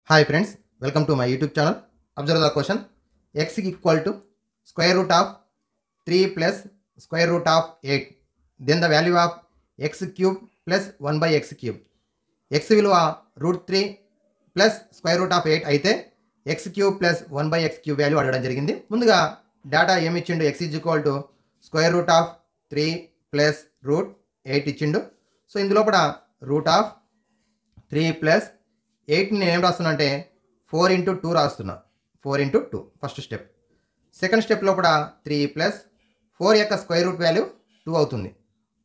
Hi friends, welcome to my YouTube channel. Observe the question. X equal to square root of 3 plus square root of 8. Then the value of x cube plus 1 by x cube. X విలువ root 3 plus square root of 8 అయితే x cube plus 1 by x cube value అడగడం జరిగింది. ముందుగా data ఏమి ఇచ్చిండు? x is equal to square root of 3 plus root 8 ఇచ్చిండు. So ఇందులోపల root of 3 plus 8ని నేను ఏం రాస్తున్నా అంటే 4 into 2 రాస్తున్నా. 4 into 2 first step. Second step లోపల 3 ప్లస్ 4 యొక్క స్క్వేర్ రూట్ వాల్యూ 2 అవుతుంది.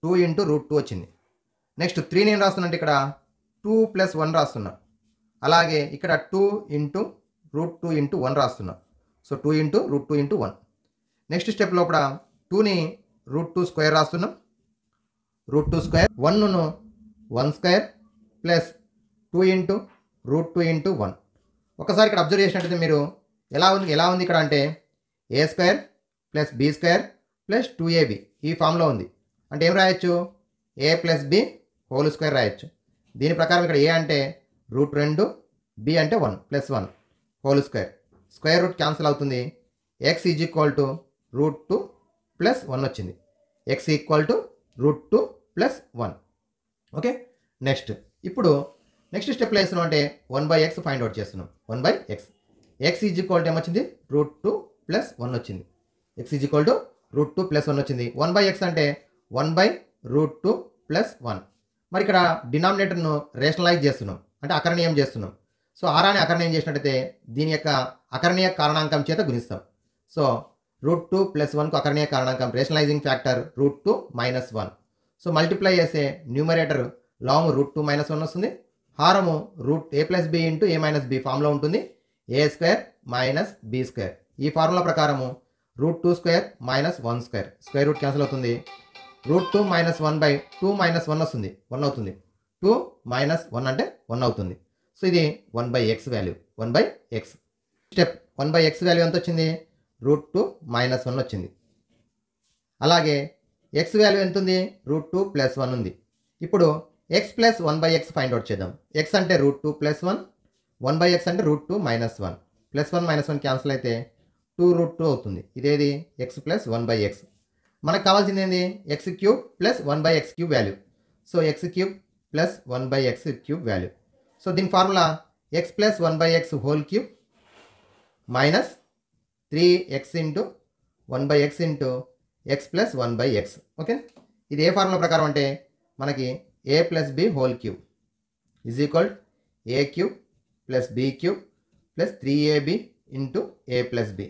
2 into root 2 వచ్చింది. నెక్స్ట్ 3 నేను రాస్తున్నా అంటే ఇక్కడ 2 plus 1 రాస్తున్నా. అలాగే ఇక్కడ 2 into root 2 into 1 రాస్తున్నా. So 2 into root 2 into 1. Next step లోపల 2ని root 2 స్క్వేర్ రాస్తున్నాం. root 2 స్క్వేర్ 1ను 1 square plus 2 into root 2 into 1. ఒకసారి ఇక్కడ అబ్జర్వ్ చేసినట్టయితే మీరు ఎలా ఉంది ఇక్కడ అంటే a square plus b square plus 2ab ఈ ఫామ్లో ఉంది. అంటే ఏం రాయొచ్చు? A plus b whole square రాయొచ్చు. దీని ప్రకారం ఇక్కడ ఏ అంటే రూట్ 2, బి అంటే 1 plus 1 whole square. Square root cancel అవుతుంది. X is equal to root 2 plus 1 వచ్చింది. X equal to root 2 plus 1. Okay, next ఇప్పుడు నెక్స్ట్ స్టెప్లో వేస్తున్నాం అంటే 1/x ఫైండ్ అవుట్ చేస్తున్నాం. 1/x x is equal to ఏమొచ్చింది? రూట్ 2 ప్లస్ 1 వచ్చింది. X is equal to root 2 plus 1 వచ్చింది. 1/x అంటే 1/√2 ప్లస్ 1. మరి ఇక్కడ డినామినేటర్ను రేషనలైజ్ చేస్తున్నాం, అంటే అకరణీయం చేస్తున్నాం. సో ఆరాన్ని అకరణీయం చేసినట్టయితే దీని యొక్క అకరణీయ కారణాంకం చేత గుణిస్తాం. సో రూట్ 2 ప్లస్ 1కు అకరణీయ కారణాంకం rationalising factor root 2 minus 1. So multiply చేస్తే న్యూమరేటర్ లాంగ్ రూట్ 2 మైనస్ 1 వస్తుంది. హారము root a plus b into a minus b ఫామ్లో ఉంటుంది. A square minus b square. ఈ ఫార్ములా ప్రకారము root 2 square minus 1 square. Square root cancel అవుతుంది. రూట్ 2 మైనస్ 1 బై 2 మైనస్ 1 వస్తుంది. 1 అవుతుంది. 2 మైనస్ 1 అంటే 1 అవుతుంది. సో ఇది 1/x value. 1/x step 1/x value ఎంత వచ్చింది? రూట్ 2 మైనస్ 1 వచ్చింది. అలాగే ఎక్స్ వాల్యూ ఎంత ఉంది? రూట్ 2 ప్లస్ 1 ఉంది. ఇప్పుడు x plus 1/x find out చేద్దాం. ఎక్స్ అంటే రూట్ 2 ప్లస్ 1, 1/x అంటే root 2 minus 1. Plus 1 minus 1 cancel అయితే 2 రూట్ 2 అవుతుంది. ఇదేది? X plus 1/x. మనకు కావాల్సింది ఏంది? X cube plus 1/x cube value. So x cube plus 1/x cube value. So దీని formula x plus 1/x whole cube minus 3x into 1/x into X plus 1/x. Okay, ఇది ఏ formula ప్రకారం అంటే మనకి a plus b whole cube is equal a cube plus b cube plus 3ab into a plus b.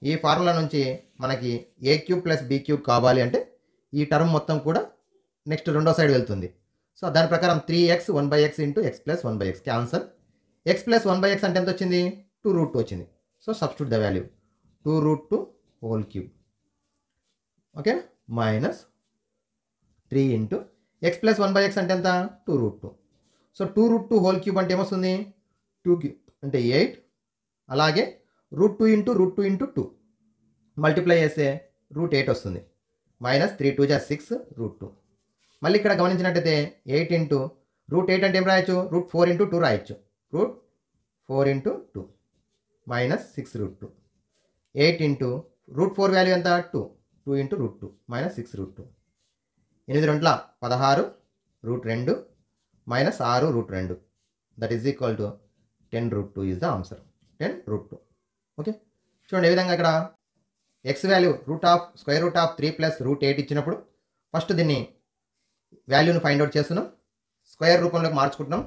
ఈ formula నుంచి మనకి a cube plus b cube కావాలి అంటే ఈ టర్మ్ మొత్తం కూడా నెక్స్ట్ రెండో సైడ్ వెళ్తుంది. సో దాని ప్రకారం 3x 1/x into X plus 1/x cancel. X plus 1/x అంటే ఎంత వచ్చింది? 2 రూట్ 2 వచ్చింది. So substitute the value 2 root 2 whole cube. Okay, minus 3 into X plus 1/x అంటే ఎంత? 2 root 2. So 2 root 2 whole cube అంటే ఏమొస్తుంది? 2 క్యూబ్ అంటే 8. అలాగే root 2 into root 2 into 2 multiply చేస్తే రూట్ 8 వస్తుంది. మైనస్ 3 2 జా 6 రూట్ 2. మళ్ళీ ఇక్కడ గమనించినట్టయితే 8 ఇంటూ రూట్ 8 అంటే ఏం రాయొచ్చు? రూట్ 4 ఇంటూ 2 రాయొచ్చు. Root 4 into 2 minus 6 root 2. 8 into root 4 value ఎంత? 2. 2 into root 2 minus 6 root 2. 8 2 16 root 2 minus 6 root 2. That is equal to 10 root 2 is the answer. 10 root 2. Okay, చూడండి ఏ విధంగా ఇక్కడ X value square root of 3 plus root 8 ఇచ్చినప్పుడు first దీన్ని వాల్యూని find out చేస్తున్నాం. Square రూపంలోకి మార్చుకుంటున్నాం.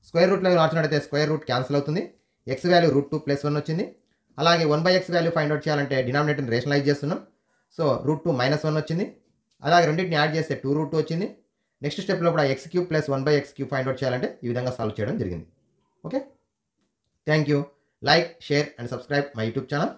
స్క్వేర్ రూట్లోకి మార్చినట్టయితే స్క్వేర్ రూట్ క్యాన్సిల్ అవుతుంది. ఎక్స్ వాల్యూ రూట్ 2 ప్లస్ 1 వచ్చింది. అలాగే 1/x వాల్యూ ఫైండ్ అవుట్ చేయాలంటే డినామినేటర్ని రేషనలైజ్ చేస్తున్నాం. సో రూట్ 2 మైనస్ 1 వచ్చింది. అలాగే రెండింటిని యాడ్ చేస్తే 2 రూట్ 2 వచ్చింది. నెక్స్ట్ స్టెప్లో కూడా X cube plus 1/x cube find out చేయాలంటే ఈ విధంగా సాల్వ్ చేయడం జరిగింది. Okay, thank you. Like, share and subscribe my YouTube channel.